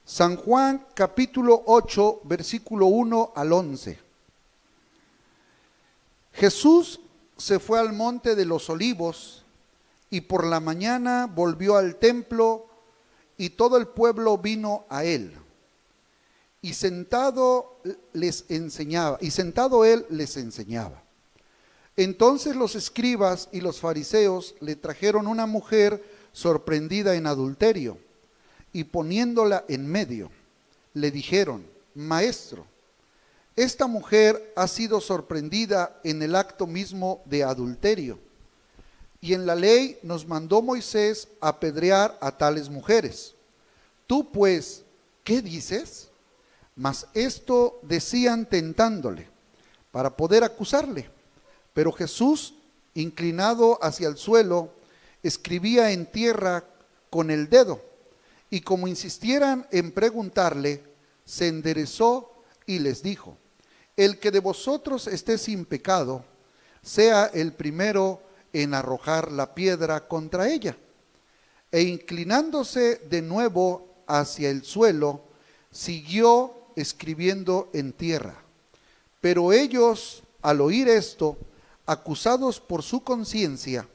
San Juan capítulo 8, versículo 1 al 11. Jesús se fue al monte de los olivos y por la mañana volvió al templo y todo el pueblo vino a él. Y sentado él les enseñaba. Entonces los escribas y los fariseos le trajeron una mujer sorprendida en adulterio y poniéndola en medio, le dijeron: Maestro, esta mujer ha sido sorprendida en el acto mismo de adulterio. Y en la ley nos mandó Moisés apedrear a tales mujeres. Tú pues, ¿qué dices? Mas esto decían tentándole, para poder acusarle. Pero Jesús, inclinado hacia el suelo, escribía en tierra con el dedo. Y como insistieran en preguntarle, se enderezó y les dijo: El que de vosotros esté sin pecado, sea el primero en arrojar la piedra contra ella. E inclinándose de nuevo hacia el suelo, siguió escribiendo en tierra. Pero ellos, al oír esto, acusados por su conciencia,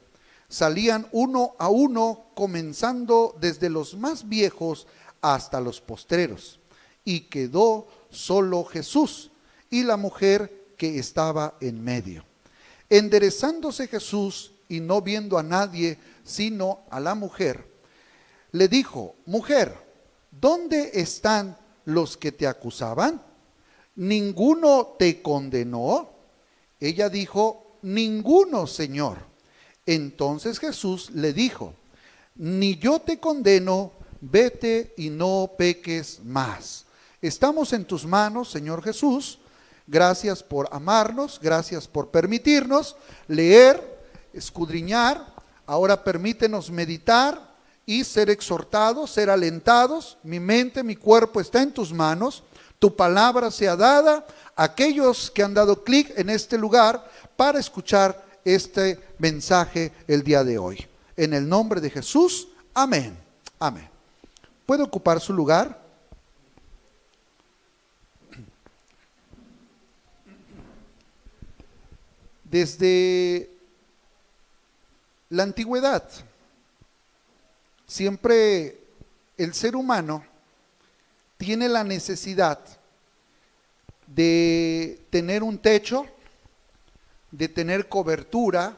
salían uno a uno, comenzando desde los más viejos hasta los postreros. Y quedó solo Jesús y la mujer que estaba en medio. Enderezándose Jesús y no viendo a nadie sino a la mujer, le dijo: Mujer, ¿dónde están los que te acusaban? ¿Ninguno te condenó? Ella dijo: Ninguno, Señor. Entonces Jesús le dijo: Ni yo te condeno, vete y no peques más. Estamos en tus manos, Señor Jesús. Gracias por amarnos, gracias por permitirnos leer, escudriñar. Ahora permítenos meditar y ser exhortados, ser alentados. Mi mente, mi cuerpo está en tus manos. Tu palabra sea dada a aquellos que han dado clic en este lugar para escuchar este mensaje el día de hoy. En el nombre de Jesús, amén. Amén. ¿Puede ocupar su lugar? Desde la antigüedad, siempre el ser humano tiene la necesidad de tener un techo, de tener cobertura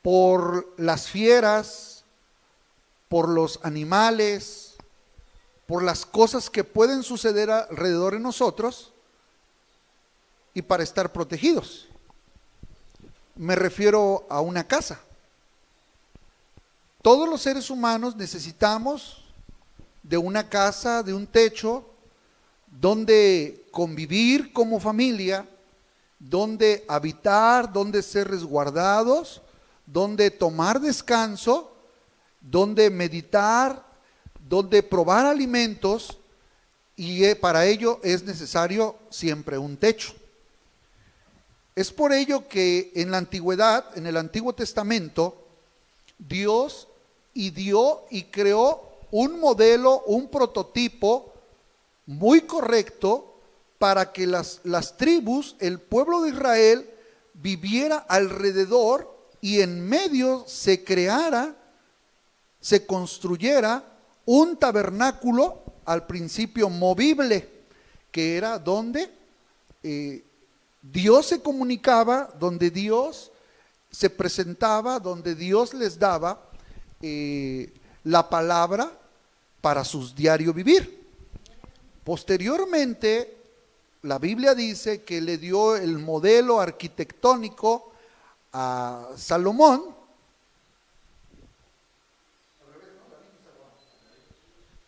por las fieras, por los animales, por las cosas que pueden suceder alrededor de nosotros, y para estar protegidos. Me refiero a una casa. Todos los seres humanos necesitamos de una casa, de un techo, donde convivir como familia, donde habitar, donde ser resguardados, donde tomar descanso, donde meditar, donde probar alimentos, y para ello es necesario siempre un techo. Es por ello que en la antigüedad, en el Antiguo Testamento, Dios dio y creó un modelo, un prototipo muy correcto para que las tribus, el pueblo de Israel, viviera alrededor y en medio se creara, se construyera un tabernáculo, al principio movible, que era donde Dios se comunicaba, donde Dios se presentaba, donde Dios les daba la palabra para sus diario vivir. Posteriormente, la Biblia dice que le dio el modelo arquitectónico a Salomón,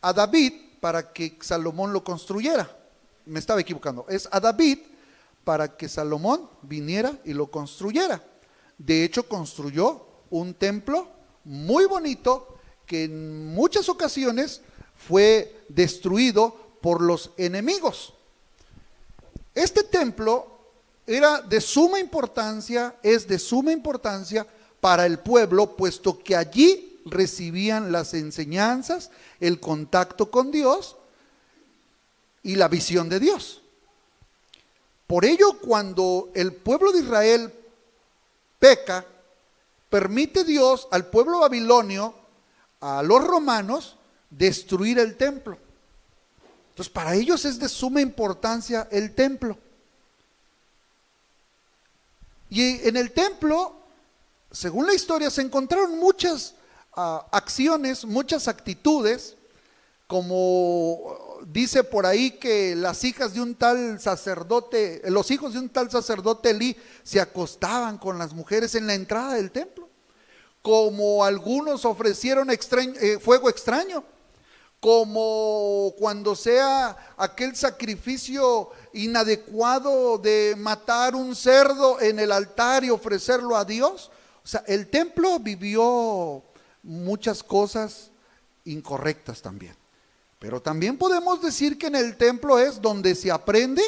a David, para que Salomón lo construyera. Me estaba equivocando, es a David para que Salomón viniera y lo construyera. De hecho, construyó un templo muy bonito que en muchas ocasiones fue destruido por los enemigos. Este templo era de suma importancia, es de suma importancia para el pueblo, puesto que allí recibían las enseñanzas, el contacto con Dios y la visión de Dios. Por ello, cuando el pueblo de Israel peca, permite Dios al pueblo babilonio, a los romanos, destruir el templo. Entonces, para ellos es de suma importancia el templo. Y en el templo, según la historia, se encontraron muchas acciones, muchas actitudes, como dice por ahí que las hijas de un tal sacerdote, los hijos de un tal sacerdote Elí se acostaban con las mujeres en la entrada del templo, como algunos ofrecieron fuego extraño, como cuando sea aquel sacrificio inadecuado de matar un cerdo en el altar y ofrecerlo a Dios. O sea, el templo vivió muchas cosas incorrectas también. Pero también podemos decir que en el templo es donde se aprende,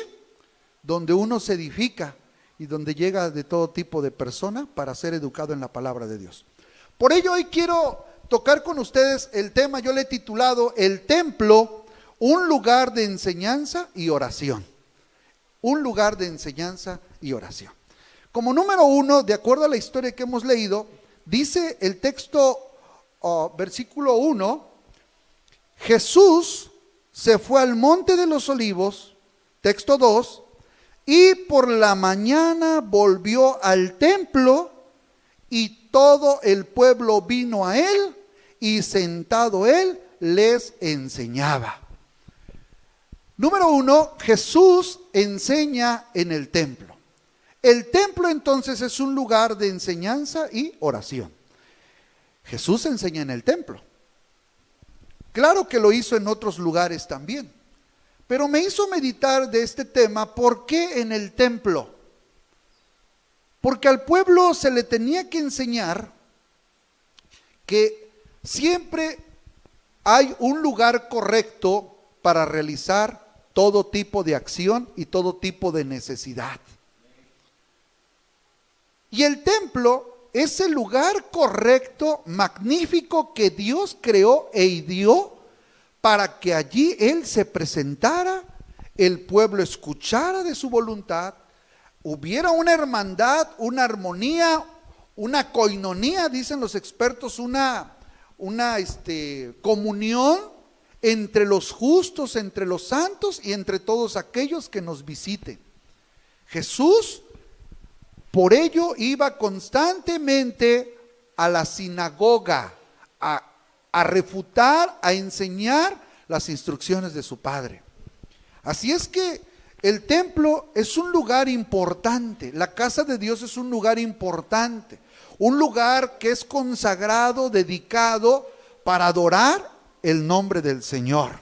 donde uno se edifica y donde llega de todo tipo de persona para ser educado en la palabra de Dios. Por ello hoy quiero tocar con ustedes el tema, yo le he titulado El templo, un lugar de enseñanza y oración. Un lugar de enseñanza y oración. Como número uno, de acuerdo a la historia que hemos leído, dice el texto, versículo 1, Jesús se fue al monte de los olivos, texto 2, y por la mañana volvió al templo y todo el pueblo vino a él y sentado él les enseñaba. Número uno, Jesús enseña en el templo. El templo entonces es un lugar de enseñanza y oración. Jesús enseña en el templo. Claro que lo hizo en otros lugares también, pero me hizo meditar de este tema. ¿Por qué en el templo? Porque al pueblo se le tenía que enseñar que siempre hay un lugar correcto para realizar todo tipo de acción y todo tipo de necesidad. Y el templo es el lugar correcto, magnífico que Dios creó e ideó para que allí Él se presentara, el pueblo escuchara de su voluntad, hubiera una hermandad, una armonía, una coinonía, dicen los expertos, una comunión entre los justos, entre los santos y entre todos aquellos que nos visiten. Jesús por ello iba constantemente a la sinagoga a refutar, a enseñar las instrucciones de su Padre. Así es que el templo es un lugar importante, la casa de Dios es un lugar importante, un lugar que es consagrado, dedicado para adorar el nombre del Señor,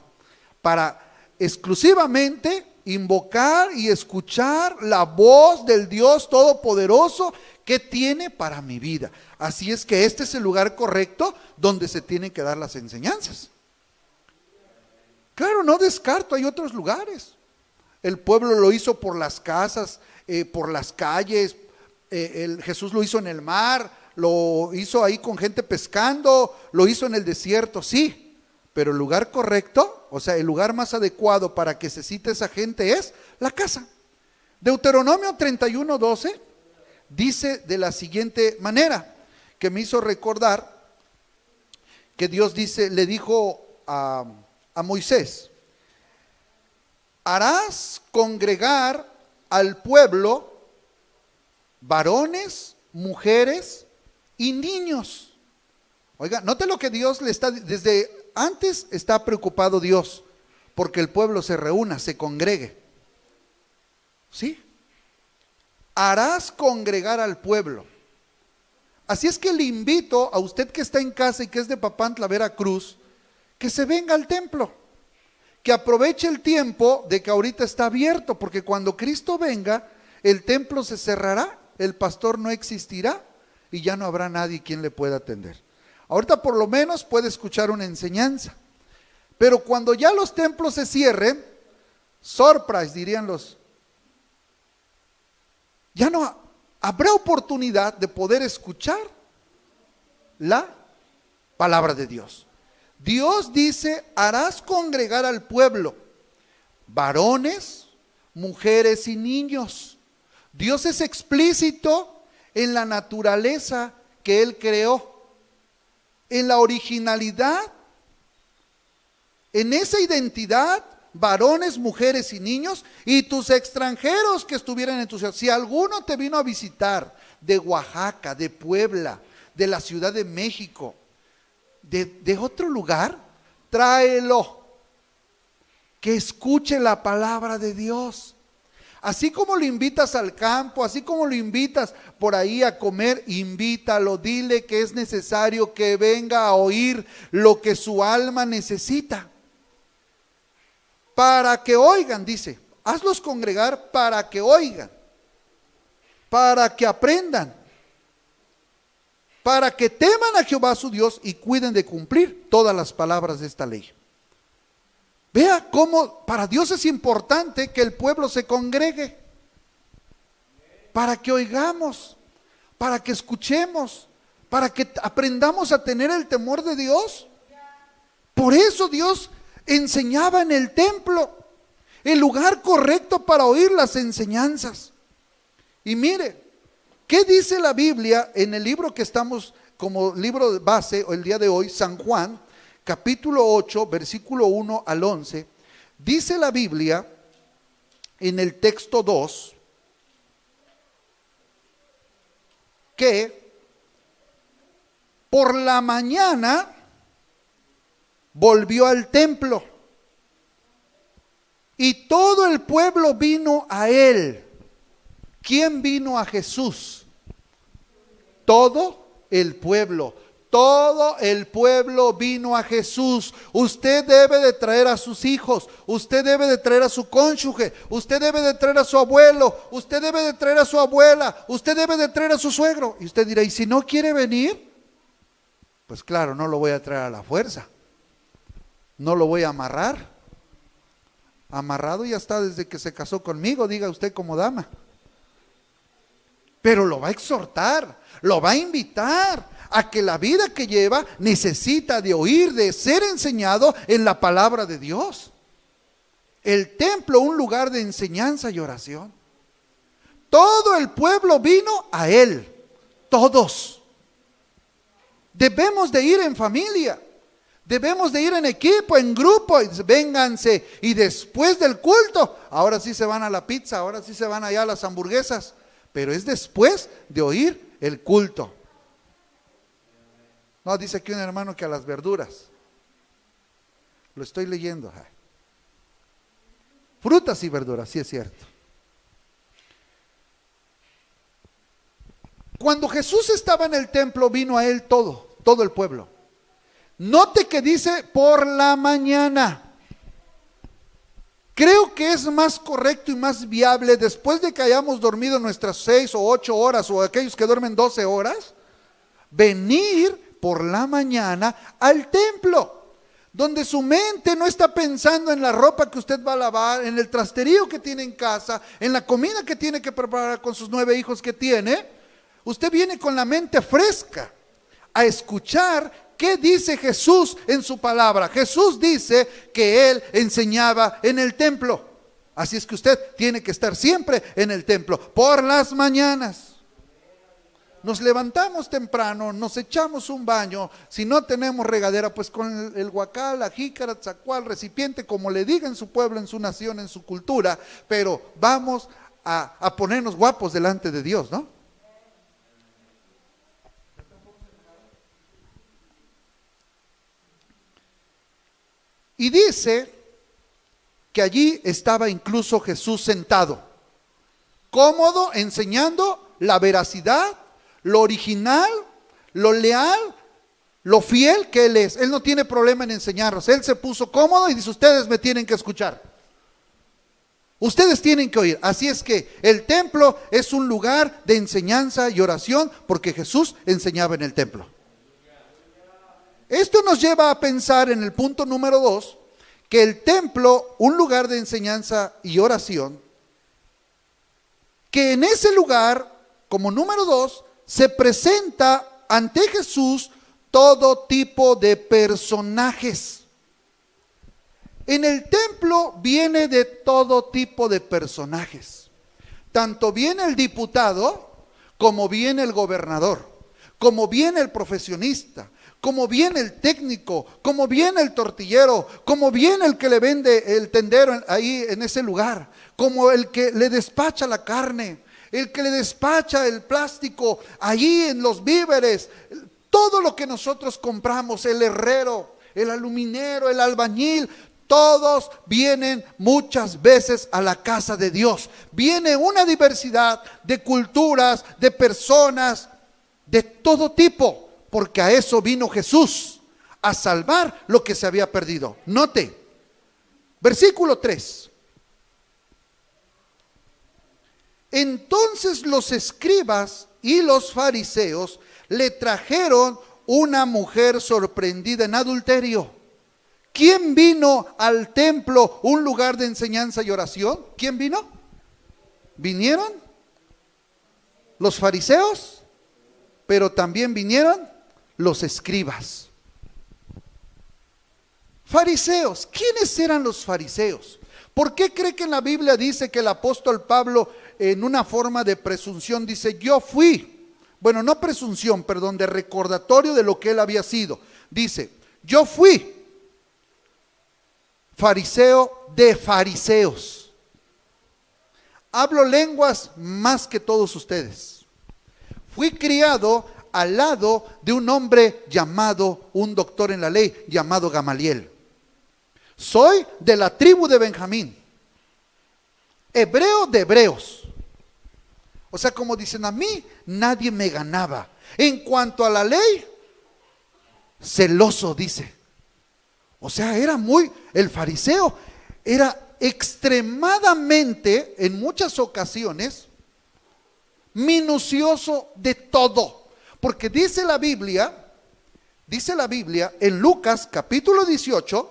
para exclusivamente invocar y escuchar la voz del Dios Todopoderoso que tiene para mi vida. Así es que este es el lugar correcto donde se tienen que dar las enseñanzas. Claro, no descarto, hay otros lugares. El pueblo lo hizo por las casas, por las calles. Jesús lo hizo en el mar, lo hizo ahí con gente pescando, lo hizo en el desierto, sí. Pero el lugar correcto, o sea, el lugar más adecuado para que se cite esa gente es la casa. Deuteronomio 31:12 dice de la siguiente manera, que me hizo recordar que Dios le dijo a Moisés: harás congregar al pueblo varones, mujeres y niños. Oiga, note lo que Dios le está, desde antes está preocupado Dios porque el pueblo se reúna, se congregue. ¿Sí? Harás congregar al pueblo. Así es que le invito a usted que está en casa y que es de Papantla, Veracruz, que se venga al templo, que aproveche el tiempo de que ahorita está abierto, porque cuando Cristo venga, el templo se cerrará, el pastor no existirá y ya no habrá nadie quien le pueda atender. Ahorita por lo menos puede escuchar una enseñanza, pero cuando ya los templos se cierren, surprise dirían ya no habrá oportunidad de poder escuchar la Palabra de Dios. Dios dice, harás congregar al pueblo, varones, mujeres y niños. Dios es explícito en la naturaleza que Él creó, en la originalidad, en esa identidad, varones, mujeres y niños, y tus extranjeros que estuvieran en tu ciudad. Si alguno te vino a visitar de Oaxaca, de Puebla, de la Ciudad de México, de otro lugar, tráelo, que escuche la palabra de Dios. Así como lo invitas al campo, así como lo invitas por ahí a comer, invítalo, dile que es necesario que venga a oír lo que su alma necesita. Para que oigan, dice, hazlos congregar para que oigan, para que aprendan, para que teman a Jehová su Dios y cuiden de cumplir todas las palabras de esta ley. Vea cómo para Dios es importante que el pueblo se congregue, para que oigamos, para que escuchemos, para que aprendamos a tener el temor de Dios. Por eso Dios enseñaba en el templo, el lugar correcto para oír las enseñanzas. Y mire, ¿qué dice la Biblia en el libro que estamos como libro de base el día de hoy, San Juan, capítulo 8, versículo 1 al 11? Dice la Biblia en el texto 2 que por la mañana volvió al templo y todo el pueblo vino a él. ¿Quién vino a Jesús? Todo el pueblo. Todo el pueblo vino a Jesús. Usted debe de traer a sus hijos, usted debe de traer a su cónyuge, usted debe de traer a su abuelo, usted debe de traer a su abuela, usted debe de traer a su suegro. Y usted dirá, ¿y si no quiere venir? Pues claro, no lo voy a traer a la fuerza, no lo voy a amarrar. Amarrado ya está desde que se casó conmigo, diga usted como dama. Pero lo va a exhortar, lo va a invitar a que la vida que lleva necesita de oír, de ser enseñado en la palabra de Dios. El templo, un lugar de enseñanza y oración. Todo el pueblo vino a él, todos. Debemos de ir en familia, debemos de ir en equipo, en grupo, y vénganse. Y después del culto, ahora sí se van a la pizza, ahora sí se van allá a las hamburguesas. Pero es después de oír el culto. No, dice aquí un hermano que a las verduras. Lo estoy leyendo. Frutas y verduras, sí es cierto. Cuando Jesús estaba en el templo, vino a él todo el pueblo. Note que dice por la mañana. Creo que es más correcto y más viable, después de que hayamos dormido nuestras 6 o 8 horas, o aquellos que duermen 12 horas, venir por la mañana al templo, donde su mente no está pensando en la ropa que usted va a lavar, en el trasterío que tiene en casa, en la comida que tiene que preparar con sus 9 hijos que tiene. Usted viene con la mente fresca a escuchar ¿qué dice Jesús en su palabra? Jesús dice que Él enseñaba en el templo. Así es que usted tiene que estar siempre en el templo, por las mañanas. Nos levantamos temprano, nos echamos un baño. Si no tenemos regadera, pues con el huacal, la jícara, tzacual, recipiente, como le diga en su pueblo, en su nación, en su cultura. Pero vamos a ponernos guapos delante de Dios, ¿no? Y dice que allí estaba incluso Jesús sentado, cómodo, enseñando la veracidad, lo original, lo leal, lo fiel que Él es. Él no tiene problema en enseñarnos. Él se puso cómodo y dice, ustedes me tienen que escuchar. Ustedes tienen que oír. Así es que el templo es un lugar de enseñanza y oración, porque Jesús enseñaba en el templo. Esto nos lleva a pensar en el punto número 2, que el templo, un lugar de enseñanza y oración, que en ese lugar, como número 2, se presenta ante Jesús todo tipo de personajes. En el templo viene de todo tipo de personajes. Tanto viene el diputado, como viene el gobernador, como viene el profesionista, como viene el técnico, como viene el tortillero, como viene el que le vende el tendero ahí en ese lugar, como el que le despacha la carne, el que le despacha el plástico ahí en los víveres, todo lo que nosotros compramos, el herrero, el aluminero, el albañil. Todos vienen muchas veces a la casa de Dios. Viene una diversidad de culturas, de personas, de todo tipo, porque a eso vino Jesús, a salvar lo que se había perdido. Note, versículo 3. Entonces los escribas y los fariseos le trajeron una mujer sorprendida en adulterio. ¿Quién vino al templo, un lugar de enseñanza y oración? ¿Quién vino? ¿Vinieron los fariseos? Pero también vinieron los escribas. Fariseos, ¿quiénes eran los fariseos? ¿Por qué cree que en la Biblia dice que el apóstol Pablo, en una forma de presunción, dice yo fui? Bueno, no presunción, perdón, de recordatorio de lo que él había sido. Dice, yo fui fariseo de fariseos. Hablo lenguas más que todos ustedes. Fui criado al lado de un hombre llamado, un doctor en la ley, llamado Gamaliel. Soy de la tribu de Benjamín, hebreo de hebreos. O sea, como dicen, a mí nadie me ganaba. En cuanto a la ley, celoso, dice. O sea, era el fariseo era extremadamente, en muchas ocasiones, minucioso de todo. Porque dice la Biblia en Lucas capítulo 18,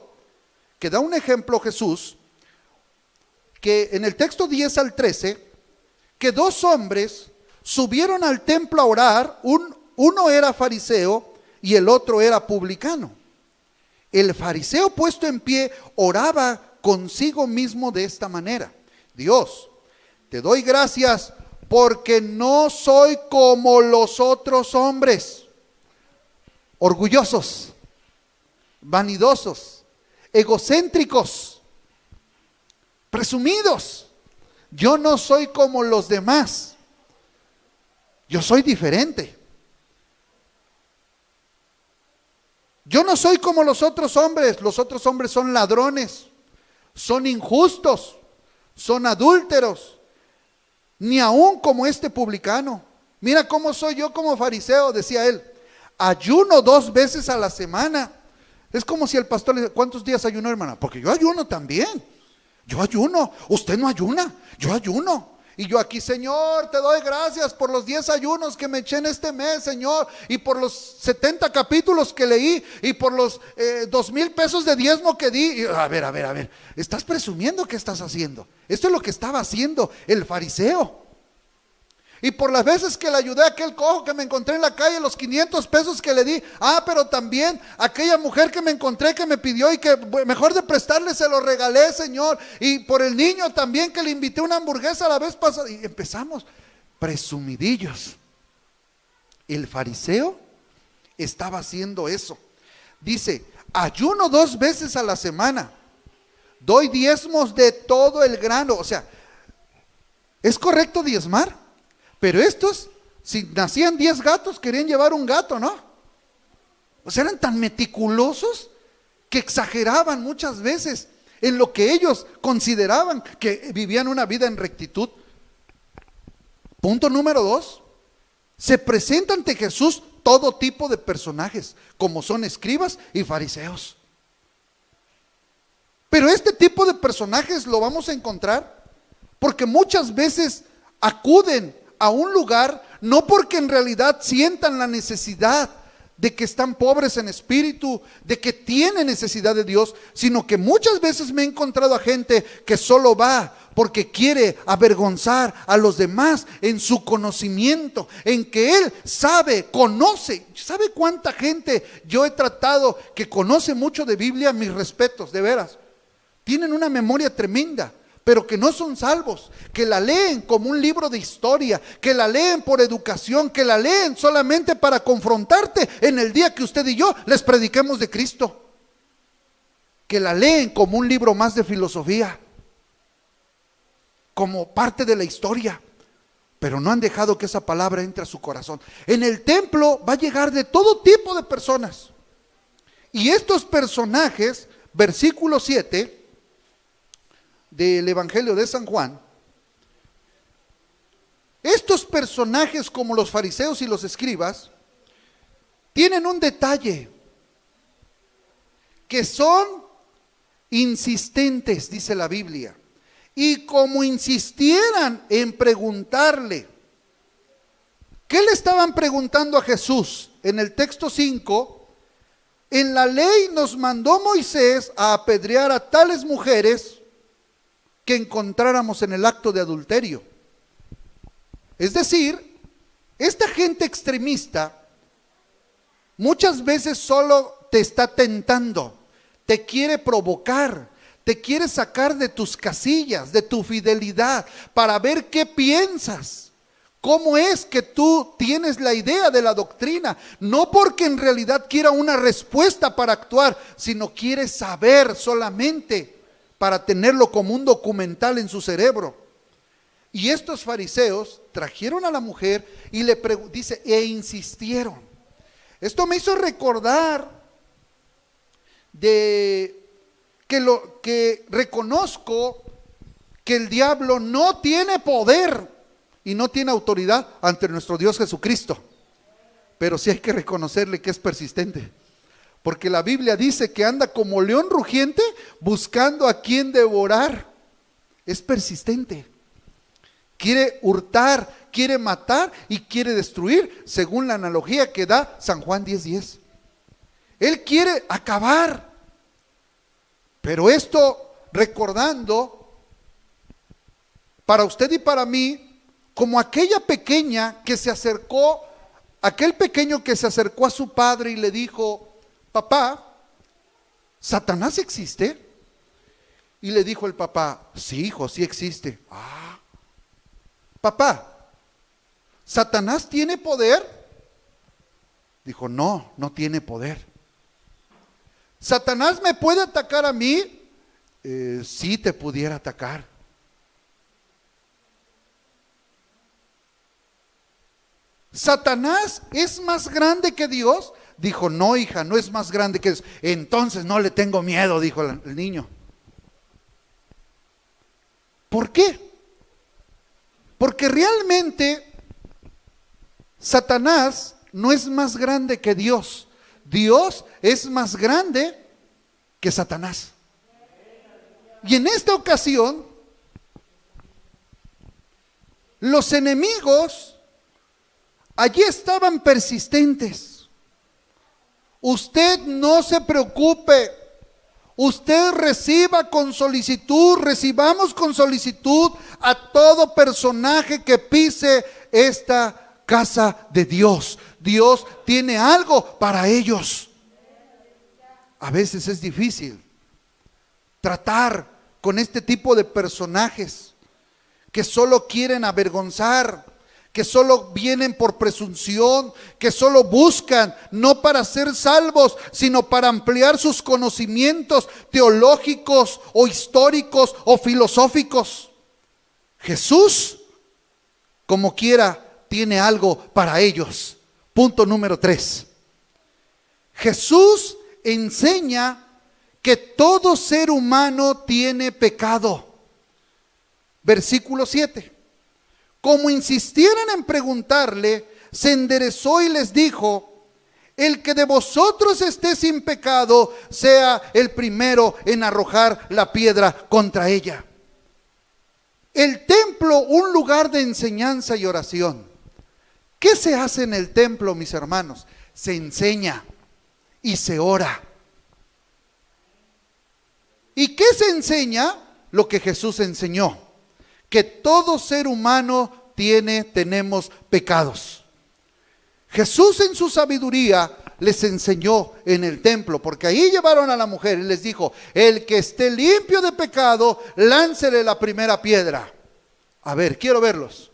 que da un ejemplo Jesús, que en el texto 10 al 13, que dos hombres subieron al templo a orar, uno era fariseo y el otro era publicano. El fariseo puesto en pie oraba consigo mismo de esta manera: Dios, te doy gracias porque no soy como los otros hombres, orgullosos, vanidosos, egocéntricos, presumidos. Yo no soy como los demás, yo soy diferente. Yo no soy como los otros hombres son ladrones, son injustos, son adúlteros, ni aún como este publicano. Mira cómo soy yo como fariseo, decía él, ayuno 2 veces a la semana. Es como si el pastor le dice, ¿cuántos días ayunó, hermana? Porque yo ayuno también, yo ayuno, usted no ayuna, yo ayuno. Y yo aquí, Señor, te doy gracias por los 10 ayunos que me eché en este mes, Señor, y por los 70 capítulos que leí, y por los 2,000 pesos de diezmo que di. Y, a ver, estás presumiendo que estás haciendo. Esto es lo que estaba haciendo el fariseo. Y por las veces que le ayudé a aquel cojo que me encontré en la calle, los 500 pesos que le di. Pero también aquella mujer que me encontré que me pidió y que mejor de prestarle se lo regalé, Señor. Y por el niño también que le invité una hamburguesa la vez pasada. Y empezamos presumidillos. El fariseo estaba haciendo eso. Dice, ayuno 2 veces a la semana, doy diezmos de todo el grano. O sea, ¿es correcto diezmar? Pero estos, si nacían 10 gatos, querían llevar un gato, ¿no? O sea, eran tan meticulosos que exageraban muchas veces en lo que ellos consideraban que vivían una vida en rectitud. Punto número 2, se presenta ante Jesús todo tipo de personajes, como son escribas y fariseos. Pero este tipo de personajes lo vamos a encontrar porque muchas veces acuden a un lugar no porque en realidad sientan la necesidad de que están pobres en espíritu, de que tienen necesidad de Dios, sino que muchas veces me he encontrado a gente que solo va porque quiere avergonzar a los demás en su conocimiento, en que él sabe, conoce. ¿Sabe cuánta gente yo he tratado que conoce mucho de Biblia? Mis respetos, de veras. Tienen una memoria tremenda, pero que no son salvos, que la leen como un libro de historia, que la leen por educación, que la leen solamente para confrontarte en el día que usted y yo les prediquemos de Cristo, que la leen como un libro más de filosofía, como parte de la historia, pero no han dejado que esa palabra entre a su corazón. En el templo va a llegar de todo tipo de personas, y estos personajes, versículo 7 del Evangelio de San Juan, estos personajes, como los fariseos y los escribas, tienen un detalle, que son insistentes, dice la Biblia, y como insistieran en preguntarle, ¿qué le estaban preguntando a Jesús? En el texto 5, en la ley nos mandó Moisés a apedrear a tales mujeres que encontráramos en el acto de adulterio. Es decir, esta gente extremista muchas veces solo te está tentando, te quiere provocar, te quiere sacar de tus casillas, de tu fidelidad, para ver qué piensas, cómo es que tú tienes la idea de la doctrina, no porque en realidad quiera una respuesta para actuar, sino quiere saber solamente para tenerlo como un documental en su cerebro. Y estos fariseos trajeron a la mujer y le dice, e insistieron. Esto me hizo recordar de que reconozco que el diablo no tiene poder y no tiene autoridad ante nuestro Dios Jesucristo, pero sí hay que reconocerle que es persistente, porque la Biblia dice que anda como león rugiente buscando a quien devorar. Es persistente, quiere hurtar, quiere matar y quiere destruir, según la analogía que da San Juan 10:10. Él quiere acabar. Pero esto recordando para usted y para mí, como aquella pequeña que se acercó, aquel pequeño que se acercó a su padre y le dijo, papá, ¿Satanás existe? Y le dijo el papá, sí, hijo, sí existe. Ah, papá, ¿Satanás tiene poder? Dijo, no, no tiene poder. ¿Satanás me puede atacar a mí? Sí, te pudiera atacar. ¿Satanás es más grande que Dios? Dijo, no, hija, no es más grande que Dios. Entonces no le tengo miedo, dijo el niño. ¿Por qué? Porque realmente Satanás no es más grande que Dios. Dios es más grande que Satanás. Y en esta ocasión, los enemigos allí estaban persistentes. Usted no se preocupe, usted reciba con solicitud, recibamos con solicitud a todo personaje que pise esta casa de Dios. Dios tiene algo para ellos. A veces es difícil tratar con este tipo de personajes que solo quieren avergonzar, que solo vienen por presunción, que solo buscan no para ser salvos, sino para ampliar sus conocimientos teológicos o históricos o filosóficos. Jesús, como quiera, tiene algo para ellos. Punto número 3. Jesús enseña que todo ser humano tiene pecado. Versículo 7. Como insistieran en preguntarle, se enderezó y les dijo, el que de vosotros esté sin pecado, sea el primero en arrojar la piedra contra ella. El templo, un lugar de enseñanza y oración. ¿Qué se hace en el templo, mis hermanos? Se enseña y se ora. ¿Y qué se enseña? Lo que Jesús enseñó. que todo ser humano tenemos pecados. Jesús en su sabiduría les enseñó en el templo, porque ahí llevaron a la mujer y les dijo: el que esté limpio de pecado, láncele la primera piedra. A ver, quiero verlos.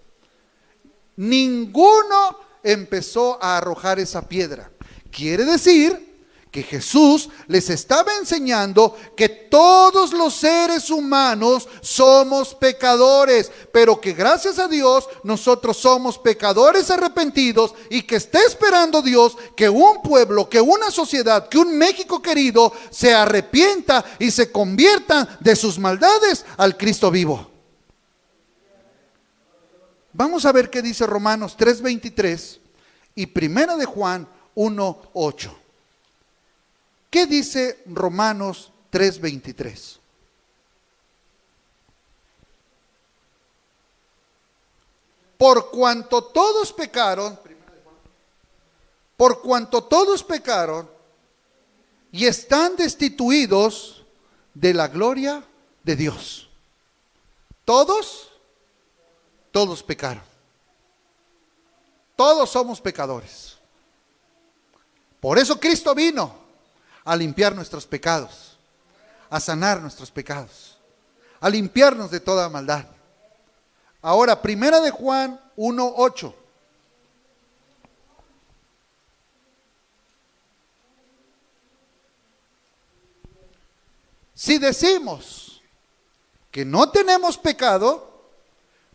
Ninguno empezó a arrojar esa piedra. Quiere decir que Jesús les estaba enseñando que todos los seres humanos somos pecadores, pero que gracias a Dios nosotros somos pecadores arrepentidos, y que está esperando Dios que un pueblo, que una sociedad, que un México querido se arrepienta y se convierta de sus maldades al Cristo vivo. Vamos a ver qué dice Romanos 3:23 y Primera de Juan 1:8. ¿Qué dice Romanos 3:23? Por cuanto todos pecaron y están destituidos de la gloria de Dios. Todos pecaron. Todos somos pecadores. Por eso Cristo vino a limpiar nuestros pecados, a sanar nuestros pecados, a limpiarnos de toda maldad. Ahora, Primera de Juan 1:8. Si decimos que no tenemos pecado,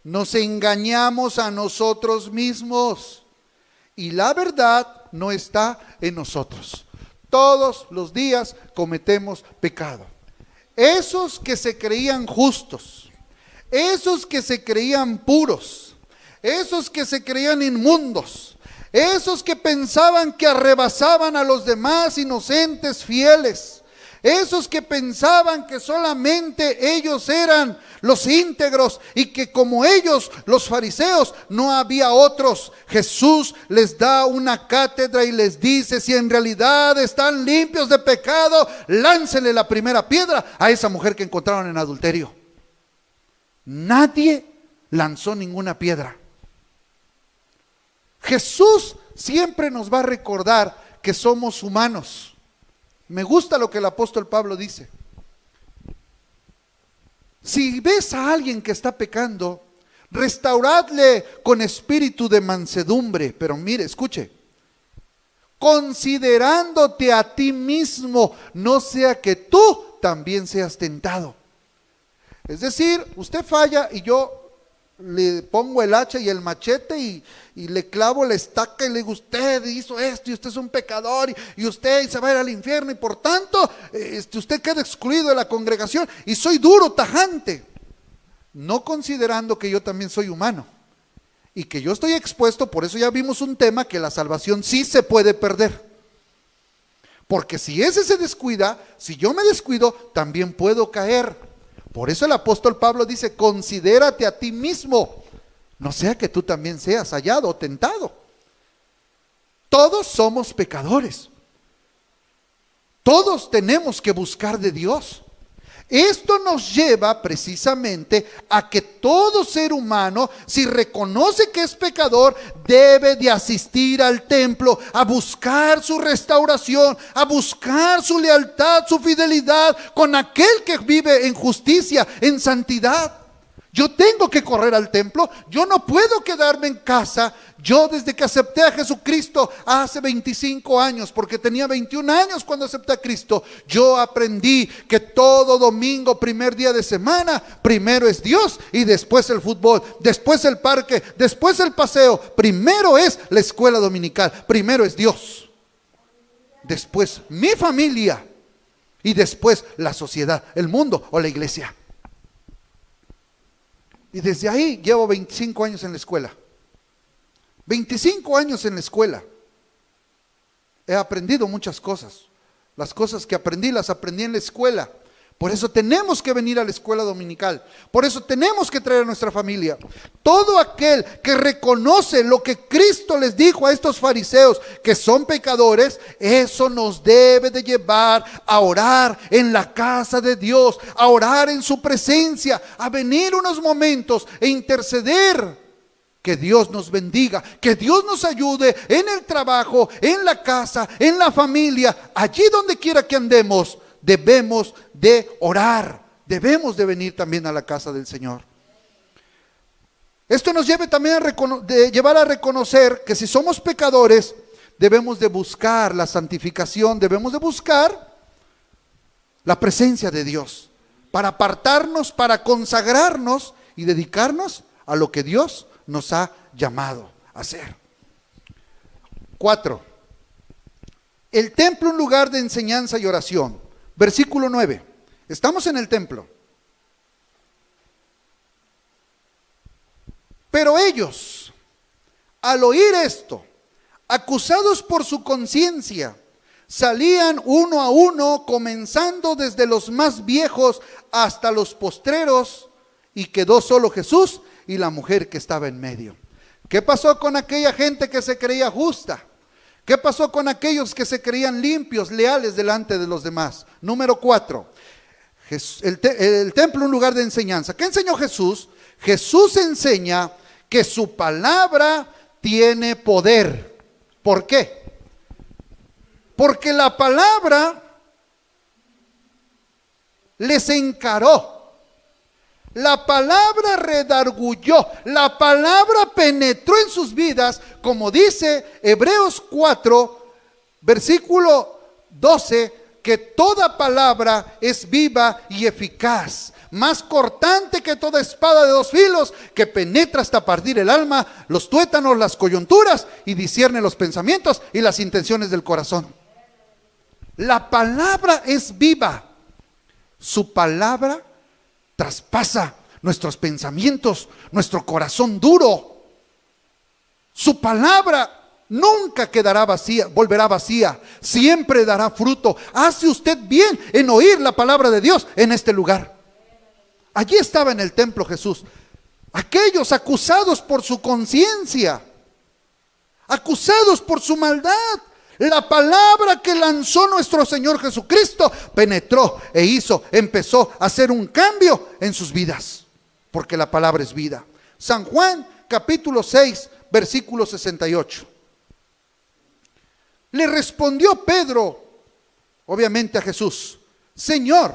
nos engañamos a nosotros mismos y la verdad no está en nosotros. Todos los días cometemos pecado. Esos que se creían justos, esos que se creían puros, esos que se creían inmundos, esos que pensaban que arrebasaban a los demás inocentes fieles, esos que pensaban que solamente ellos eran los íntegros y que como ellos, los fariseos, no había otros. Jesús les da una cátedra y les dice: si en realidad están limpios de pecado, láncenle la primera piedra a esa mujer que encontraron en adulterio. Nadie lanzó ninguna piedra. Jesús siempre nos va a recordar que somos humanos. Me gusta lo que el apóstol Pablo dice. Si ves a alguien que está pecando, restauradle con espíritu de mansedumbre. Pero mire, escuche: considerándote a ti mismo, no sea que tú también seas tentado. Es decir, usted falla y yo le pongo el hacha y el machete y le clavo la estaca y le digo: usted hizo esto y usted es un pecador y usted se va a ir al infierno y por tanto usted queda excluido de la congregación, y soy duro, tajante, no considerando que yo también soy humano y que yo estoy expuesto. Por eso ya vimos un tema, que la salvación sí se puede perder, porque si ese se descuida, si yo me descuido, también puedo caer. Por eso el apóstol Pablo dice: considérate a ti mismo, no sea que tú también seas hallado o tentado. Todos somos pecadores. Todos tenemos que buscar de Dios. Esto nos lleva precisamente a que todo ser humano, si reconoce que es pecador, debe de asistir al templo a buscar su restauración, a buscar su lealtad, su fidelidad con aquel que vive en justicia, en santidad. Yo tengo que correr al templo, yo no puedo quedarme en casa. Yo desde que acepté a Jesucristo hace 25 años, porque tenía 21 años cuando acepté a Cristo, yo aprendí que todo domingo, primer día de semana, primero es Dios y después el fútbol, después el parque, después el paseo. Primero es la escuela dominical, primero es Dios, después mi familia y después la sociedad, el mundo o la iglesia. Y desde ahí llevo 25 años en la escuela. 25 años en la escuela. He aprendido muchas cosas. Las cosas que aprendí las aprendí en la escuela. Por eso tenemos que venir a la escuela dominical. Por eso tenemos que traer a nuestra familia. Todo aquel que reconoce lo que Cristo les dijo a estos fariseos, que son pecadores, eso nos debe de llevar a orar en la casa de Dios, a orar en su presencia, a venir unos momentos e interceder. Que Dios nos bendiga, que Dios nos ayude en el trabajo, en la casa, en la familia, allí donde quiera que andemos. Debemos de orar, debemos de venir también a la casa del Señor. Esto nos lleva también llevar a reconocer que si somos pecadores, debemos de buscar la santificación, debemos de buscar la presencia de Dios, para apartarnos, para consagrarnos y dedicarnos a lo que Dios nos ha llamado a hacer. 4. El templo, un lugar de enseñanza y oración. Versículo 9. Estamos en el templo. Pero ellos, al oír esto, acusados por su conciencia, salían uno a uno, comenzando desde los más viejos hasta los postreros, y quedó solo Jesús y la mujer que estaba en medio. ¿Qué pasó con aquella gente que se creía justa? ¿Qué pasó con aquellos que se creían limpios, leales delante de los demás? Número 4, el templo, un lugar de enseñanza. ¿Qué enseñó Jesús? Jesús enseña que su palabra tiene poder. ¿Por qué? Porque la palabra les encaró. La palabra redarguyó, la palabra penetró en sus vidas, como dice Hebreos 4, versículo 12, que toda palabra es viva y eficaz, más cortante que toda espada de dos filos, que penetra hasta partir el alma, los tuétanos, las coyunturas, y discierne los pensamientos y las intenciones del corazón. La palabra es viva, su palabra traspasa nuestros pensamientos, nuestro corazón duro. Su palabra nunca quedará vacía, volverá vacía, siempre dará fruto. Hace usted bien en oír la palabra de Dios en este lugar. Allí estaba en el templo Jesús. Aquellos acusados por su conciencia, acusados por su maldad. La palabra que lanzó nuestro Señor Jesucristo penetró empezó a hacer un cambio en sus vidas, porque la palabra es vida. San Juan capítulo 6 versículo 68. Le respondió Pedro, obviamente a Jesús: Señor,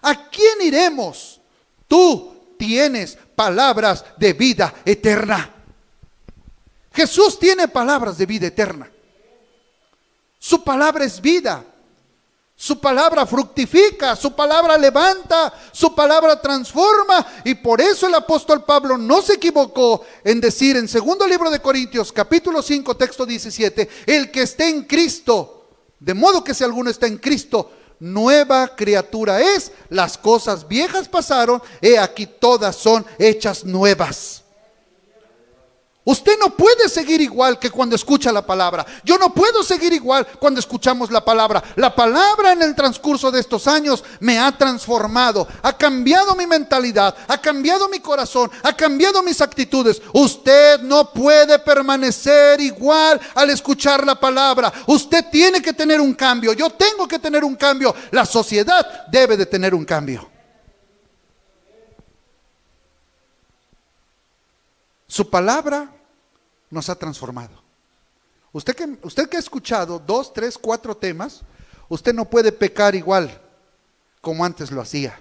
¿a quién iremos? Tú tienes palabras de vida eterna. Jesús tiene palabras de vida eterna. Su palabra es vida, su palabra fructifica, su palabra levanta, su palabra transforma, y por eso el apóstol Pablo no se equivocó en decir en segundo libro de Corintios capítulo 5 texto 17, el que esté en Cristo, de modo que si alguno está en Cristo, nueva criatura es, las cosas viejas pasaron, he aquí todas son hechas nuevas. Usted no puede seguir igual que cuando escucha la palabra. Yo no puedo seguir igual cuando escuchamos la palabra. La palabra en el transcurso de estos años me ha transformado, ha cambiado mi mentalidad, ha cambiado mi corazón, ha cambiado mis actitudes. Usted no puede permanecer igual al escuchar la palabra. Usted tiene que tener un cambio. Yo tengo que tener un cambio. La sociedad debe de tener un cambio. Su palabra nos ha transformado. Usted que ha escuchado 2, 3, 4 temas, usted no puede pecar igual como antes lo hacía,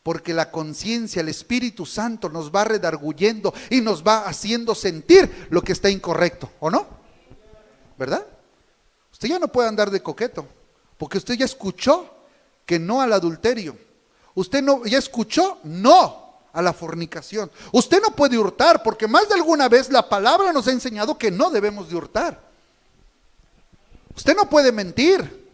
porque la conciencia, el Espíritu Santo nos va redarguyendo y nos va haciendo sentir lo que está incorrecto, ¿o no? ¿Verdad? Usted ya no puede andar de coqueto, porque usted ya escuchó que no al adulterio. Usted ya escuchó no a la fornicación. Usted no puede hurtar, porque más de alguna vez la palabra nos ha enseñado que no debemos de hurtar. Usted no puede mentir.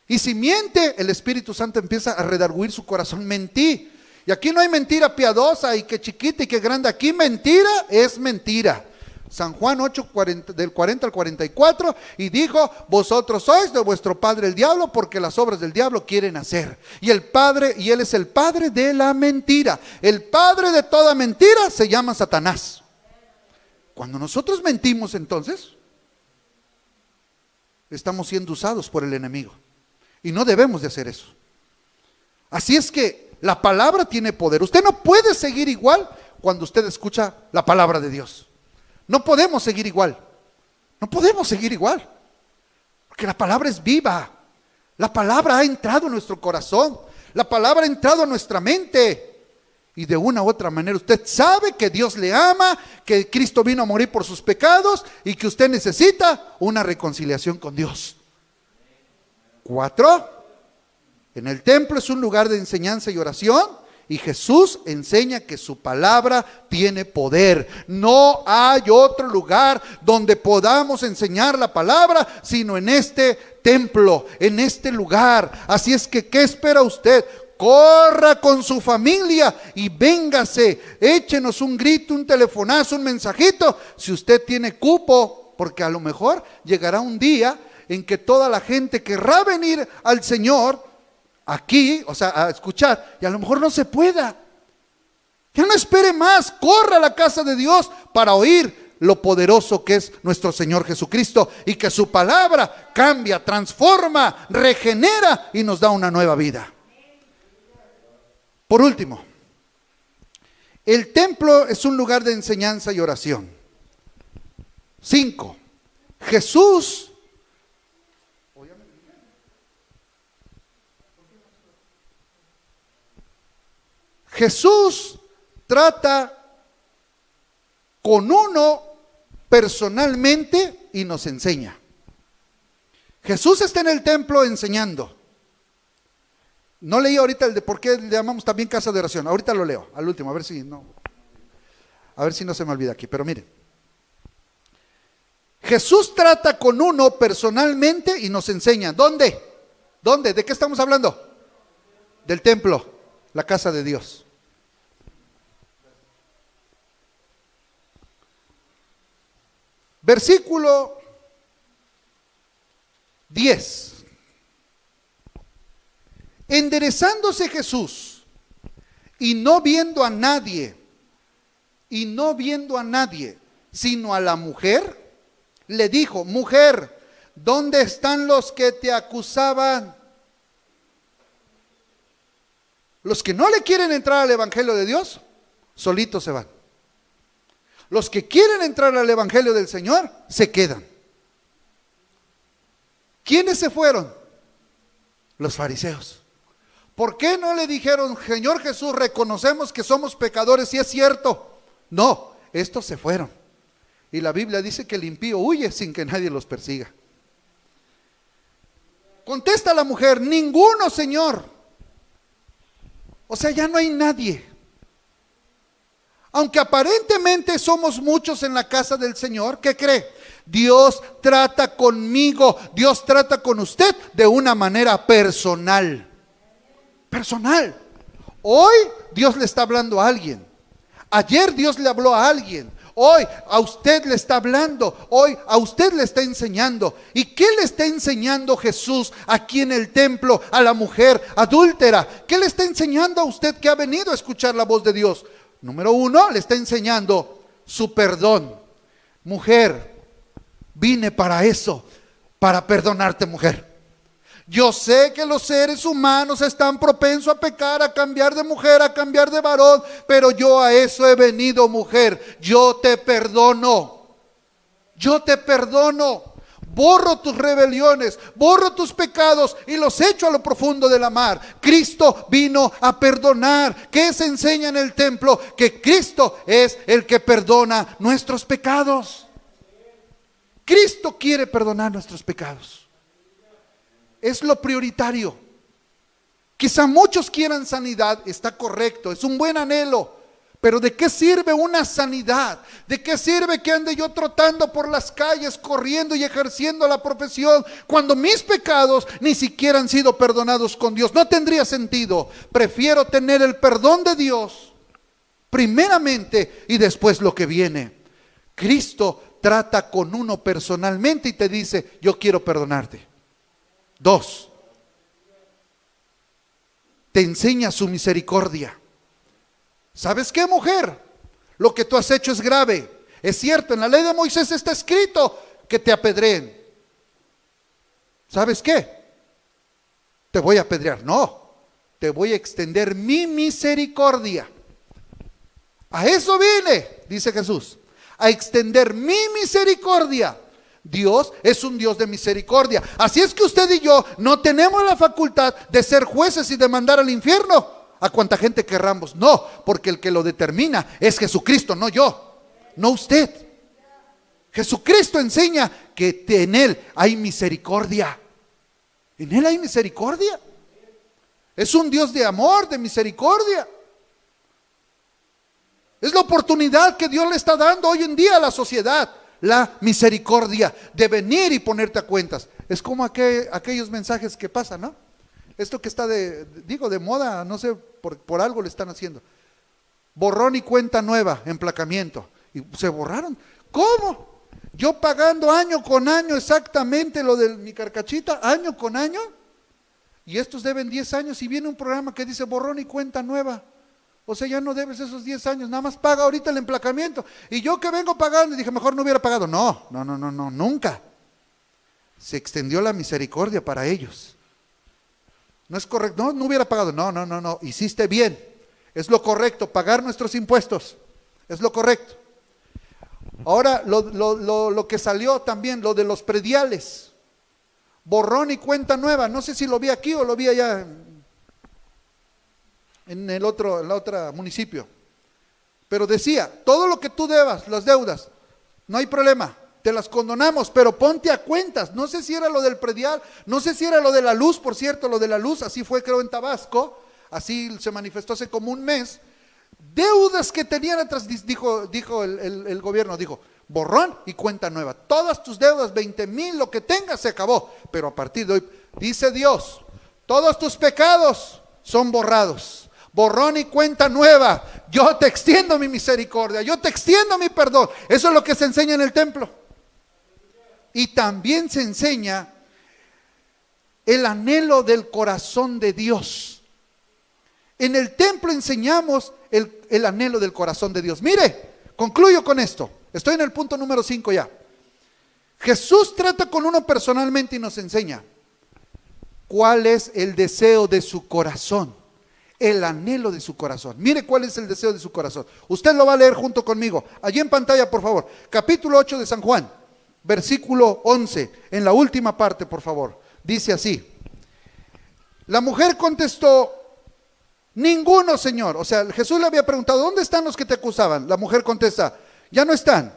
Y si miente, el Espíritu Santo empieza a redarguir su corazón. Mentí. Y aquí no hay mentira piadosa y que chiquita y que grande. Aquí mentira es mentira. San Juan 8, del 40 al 44, y dijo: vosotros sois de vuestro padre el diablo, porque las obras del diablo quieren hacer. Y él es el padre de la mentira. El padre de toda mentira se llama Satanás. Cuando nosotros mentimos, entonces estamos siendo usados por el enemigo, y no debemos de hacer eso. Así es que la palabra tiene poder. Usted no puede seguir igual cuando usted escucha la palabra de Dios. No podemos seguir igual. No podemos seguir igual. Porque la palabra es viva. La palabra ha entrado en nuestro corazón. La palabra ha entrado en nuestra mente. Y de una u otra manera usted sabe que Dios le ama, que Cristo vino a morir por sus pecados y que usted necesita una reconciliación con Dios. 4. En el templo es un lugar de enseñanza y oración. Y Jesús enseña que su palabra tiene poder. No hay otro lugar donde podamos enseñar la palabra sino en este templo, en este lugar. Así es que, ¿qué espera usted? Corra con su familia y véngase. Échenos un grito, un telefonazo, un mensajito, si usted tiene cupo, porque a lo mejor llegará un día en que toda la gente querrá venir al Señor aquí, o sea, a escuchar, y a lo mejor no se pueda. Ya no espere más, corra a la casa de Dios para oír lo poderoso que es nuestro Señor Jesucristo, y que su palabra cambia, transforma, regenera y nos da una nueva vida. Por último, el templo es un lugar de enseñanza y oración. 5. Jesús trata con uno personalmente y nos enseña. Jesús está en el templo enseñando. No leí ahorita el de por qué le llamamos también casa de oración. Ahorita lo leo, al último, a ver si no se me olvida aquí. Pero miren, Jesús trata con uno personalmente y nos enseña. ¿Dónde? ¿De qué estamos hablando? Del templo, la casa de Dios. Versículo 10. Enderezándose Jesús y no viendo a nadie, sino a la mujer, le dijo: mujer, ¿dónde están los que te acusaban? Los que no le quieren entrar al evangelio de Dios, solitos se van. Los que quieren entrar al evangelio del Señor, se quedan. ¿Quiénes se fueron? Los fariseos. ¿Por qué no le dijeron: Señor Jesús, reconocemos que somos pecadores? Y es cierto. No, estos se fueron. Y la Biblia dice que el impío huye sin que nadie los persiga. Contesta la mujer: ninguno, Señor. O sea, ya no hay nadie. Aunque aparentemente somos muchos en la casa del Señor, ¿qué cree? Dios trata conmigo, Dios trata con usted de una manera personal. Personal. Hoy Dios le está hablando a alguien. Ayer Dios le habló a alguien. Hoy a usted le está hablando. Hoy a usted le está enseñando. ¿Y qué le está enseñando Jesús aquí en el templo a la mujer adúltera? ¿Qué le está enseñando a usted que ha venido a escuchar la voz de Dios? Número 1, le está enseñando su perdón. Mujer, vine para eso, para perdonarte, mujer. Yo sé que los seres humanos están propensos a pecar, a cambiar de mujer, a cambiar de varón, pero yo a eso he venido, mujer. Yo te perdono. Yo te perdono. Borro tus rebeliones, borro tus pecados y los echo a lo profundo de la mar. Cristo vino a perdonar. ¿Qué se enseña en el templo? Que Cristo es el que perdona nuestros pecados. Cristo quiere perdonar nuestros pecados. Es lo prioritario. Quizá muchos quieran sanidad, está correcto, es un buen anhelo. Pero ¿de qué sirve una sanidad? ¿De qué sirve que ande yo trotando por las calles, corriendo y ejerciendo la profesión, cuando mis pecados ni siquiera han sido perdonados con Dios? No tendría sentido. Prefiero tener el perdón de Dios primeramente y después lo que viene. Cristo trata con uno personalmente y te dice, yo quiero perdonarte. 2, te enseña su misericordia. ¿Sabes qué, mujer? Lo que tú has hecho es grave. Es cierto, en la ley de Moisés está escrito que te apedreen. ¿Sabes qué? Te voy a apedrear. No, te voy a extender mi misericordia. A eso vine, dice Jesús, a extender mi misericordia. Dios es un Dios de misericordia. Así es que usted y yo no tenemos la facultad de ser jueces y de mandar al infierno a cuanta gente querramos. No, porque el que lo determina es Jesucristo, no yo, no usted. Jesucristo enseña que en Él hay misericordia. En Él hay misericordia. Es un Dios de amor, de misericordia. Es la oportunidad que Dios le está dando hoy en día a la sociedad. La misericordia de venir y ponerte a cuentas. Es como aquellos mensajes que pasan, ¿no? Esto que está de moda, no sé, por algo le están haciendo. Borrón y cuenta nueva, emplacamiento. Y se borraron. ¿Cómo? Yo pagando año con año exactamente lo de mi carcachita, año con año. Y estos deben 10 años y viene un programa que dice borrón y cuenta nueva. O sea, ya no debes esos 10 años, nada más paga ahorita el emplacamiento. Y yo que vengo pagando, y dije, mejor no hubiera pagado. No, nunca. Se extendió la misericordia para ellos. No es correcto, no hubiera pagado. No, hiciste bien. Es lo correcto, pagar nuestros impuestos. Es lo correcto. Ahora, lo que salió también, lo de los prediales. Borrón y cuenta nueva. No sé si lo vi aquí o lo vi allá en la otra municipio. Pero decía, todo lo que tú debas, las deudas, no hay problema, te las condonamos, pero ponte a cuentas. No sé si era lo del predial, no sé si era lo de la luz, por cierto, lo de la luz, así fue creo en Tabasco, así se manifestó hace como un mes. Deudas que tenían atrás, dijo el gobierno, dijo, borrón y cuenta nueva. Todas tus deudas, 20,000, lo que tengas se acabó. Pero a partir de hoy, dice Dios, todos tus pecados son borrados. Borrón y cuenta nueva. Yo te extiendo mi misericordia, yo te extiendo mi perdón. Eso es lo que se enseña en el templo. Y también se enseña el anhelo del corazón de Dios. En el templo enseñamos el anhelo del corazón de Dios. Mire, concluyo con esto. Estoy en el punto número 5 ya. Jesús trata con uno personalmente y nos enseña cuál es el deseo de su corazón. El anhelo de su corazón. Mire cuál es el deseo de su corazón. Usted lo va a leer junto conmigo. Allí en pantalla, por favor. Capítulo 8 de San Juan, versículo 11. En la última parte, por favor. Dice así. La mujer contestó, ninguno, Señor. O sea, Jesús le había preguntado, ¿dónde están los que te acusaban? La mujer contesta, ya no están.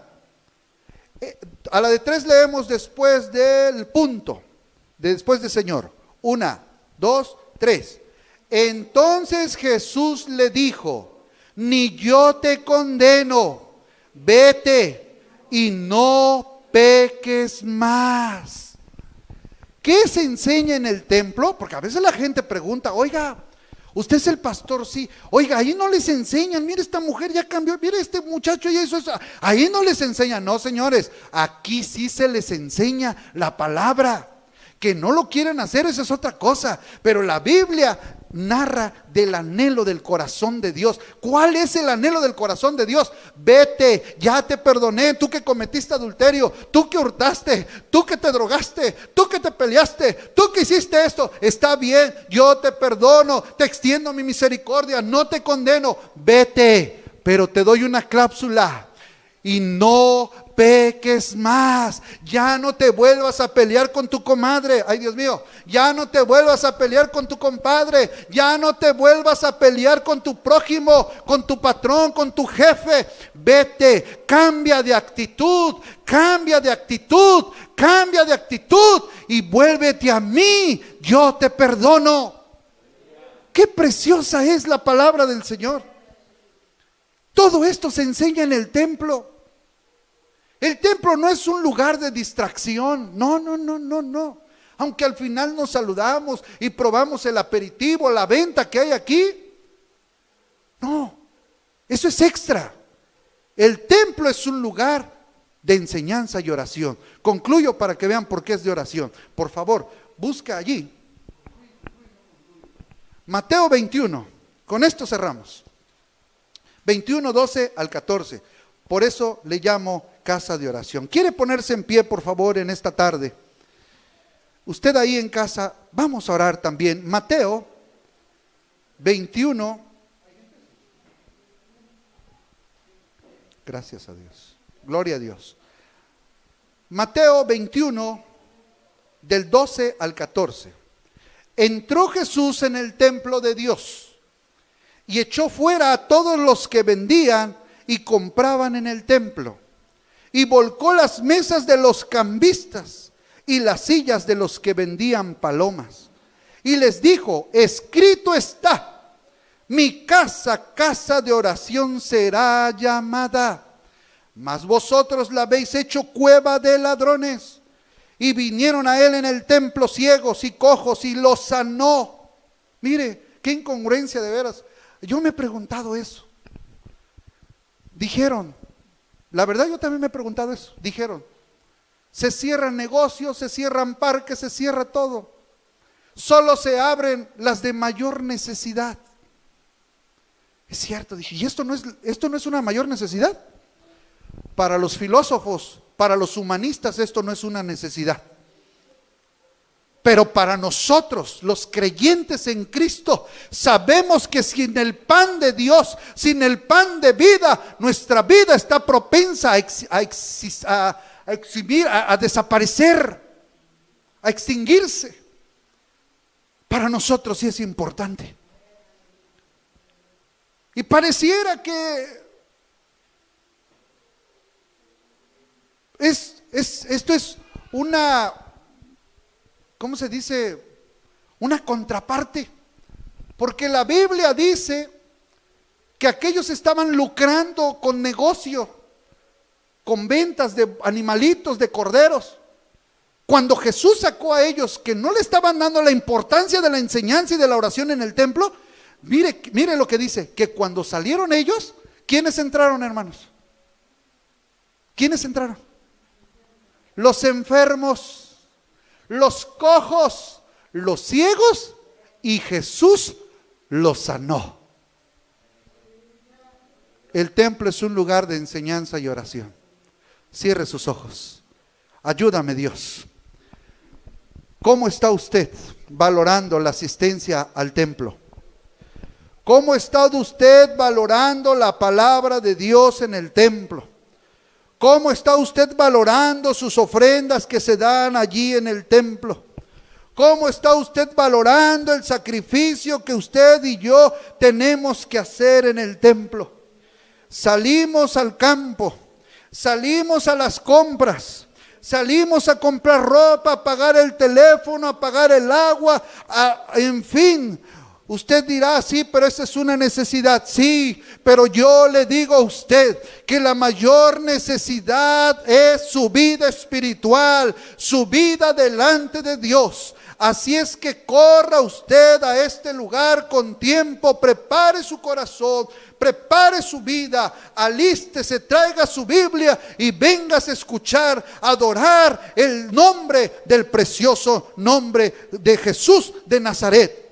A la de 3 leemos después del punto. Después de Señor. 1, 2, 3. Entonces Jesús le dijo, ni yo te condeno, vete y no peques más. ¿Qué se enseña en el templo? Porque a veces la gente pregunta, oiga, usted es el pastor, sí. Oiga, ahí no les enseñan, mire esta mujer ya cambió, mire este muchacho ya hizo eso. Ahí no les enseñan, no señores, aquí sí se les enseña la palabra. Que no lo quieren hacer, esa es otra cosa. Pero la Biblia narra del anhelo del corazón de Dios. ¿Cuál es el anhelo del corazón de Dios? Vete, ya te perdoné, tú que cometiste adulterio, tú que hurtaste, tú que te drogaste, tú que te peleaste, tú que hiciste esto, está bien, yo te perdono, te extiendo mi misericordia, no te condeno, vete, pero te doy una cláusula y no peques más. Ya no te vuelvas a pelear con tu comadre. Ay, Dios mío. Ya no te vuelvas a pelear con tu compadre. Ya no te vuelvas a pelear con tu prójimo, con tu patrón, con tu jefe. Vete, cambia de actitud, cambia de actitud, cambia de actitud y vuélvete a mí. Yo te perdono. Qué preciosa es la palabra del Señor. Todo esto se enseña en el templo. El templo no es un lugar de distracción, no. Aunque al final nos saludamos y probamos el aperitivo, la venta que hay aquí. No, eso es extra. El templo es un lugar de enseñanza y oración. Concluyo para que vean por qué es de oración. Por favor, busca allí Mateo 21. Con esto cerramos. 21, 12 al 14. Por eso le llamo casa de oración. ¿Quiere ponerse en pie, por favor, en esta tarde? Usted ahí en casa, vamos a orar también. Mateo 21. Gracias a Dios. Gloria a Dios. Mateo 21, del 12 al 14. Entró Jesús en el templo de Dios y echó fuera a todos los que vendían y compraban en el templo, y volcó las mesas de los cambistas y las sillas de los que vendían palomas, y les dijo: escrito está, mi casa, casa de oración será llamada, mas vosotros la habéis hecho cueva de ladrones. Y vinieron a él en el templo ciegos y cojos y los sanó. Mire, qué incongruencia de veras. Yo me he preguntado eso. Dijeron, la verdad yo también me he preguntado eso. Dijeron, se cierran negocios, se cierran parques, se cierra todo. Solo se abren las de mayor necesidad. Es cierto, dije, ¿y esto no es una mayor necesidad? Para los filósofos, para los humanistas, esto no es una necesidad. Pero para nosotros, los creyentes en Cristo, sabemos que sin el pan de Dios, sin el pan de vida, nuestra vida está propensa a desaparecer, a extinguirse. Para nosotros sí es importante. Y pareciera que esto es una, ¿cómo se dice? Una contraparte. Porque la Biblia dice que aquellos estaban lucrando con negocio, con ventas de animalitos, de corderos. Cuando Jesús sacó a ellos que no le estaban dando la importancia de la enseñanza y de la oración en el templo, mire lo que dice, que cuando salieron ellos, ¿quiénes entraron, hermanos? ¿Quiénes entraron? Los enfermos, los cojos, los ciegos, y Jesús los sanó. El templo es un lugar de enseñanza y oración. Cierre sus ojos. Ayúdame, Dios. ¿Cómo está usted valorando la asistencia al templo? ¿Cómo está usted valorando la palabra de Dios en el templo? ¿Cómo está usted valorando sus ofrendas que se dan allí en el templo? ¿Cómo está usted valorando el sacrificio que usted y yo tenemos que hacer en el templo? Salimos al campo, salimos a las compras, salimos a comprar ropa, a pagar el teléfono, a pagar el agua, en fin. Usted dirá, sí, pero esa es una necesidad. Sí, pero yo le digo a usted que la mayor necesidad es su vida espiritual, su vida delante de Dios. Así es que corra usted a este lugar con tiempo, prepare su corazón, prepare su vida, alístese, traiga su Biblia y vengas a escuchar, adorar el nombre del precioso nombre de Jesús de Nazaret.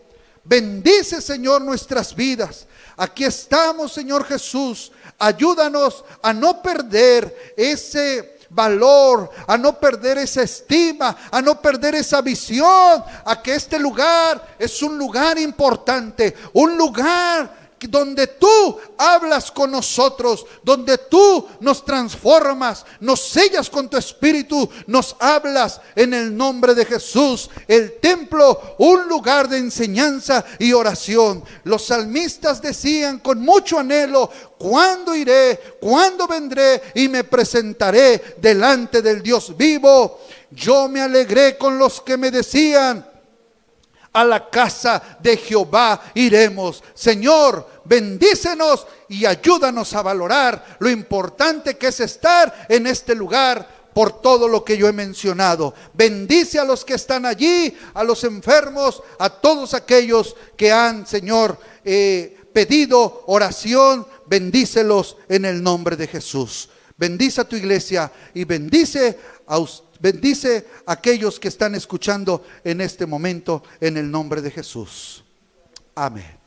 Bendice, Señor, nuestras vidas. Aquí estamos, Señor Jesús. Ayúdanos a no perder ese valor, a no perder esa estima, a no perder esa visión, a que este lugar es un lugar importante, un lugar donde tú hablas con nosotros, donde tú nos transformas, nos sellas con tu espíritu, nos hablas en el nombre de Jesús. El templo, un lugar de enseñanza y oración. Los salmistas decían con mucho anhelo: ¿cuándo iré? ¿Cuándo vendré? Y me presentaré delante del Dios vivo. Yo me alegré con los que me decían: a la casa de Jehová iremos. Señor, bendícenos y ayúdanos a valorar lo importante que es estar en este lugar por todo lo que yo he mencionado. Bendice a los que están allí, a los enfermos, a todos aquellos que han, Señor, pedido oración. Bendícelos en el nombre de Jesús. Bendice a tu iglesia y bendice a aquellos que están escuchando en este momento en el nombre de Jesús. Amén.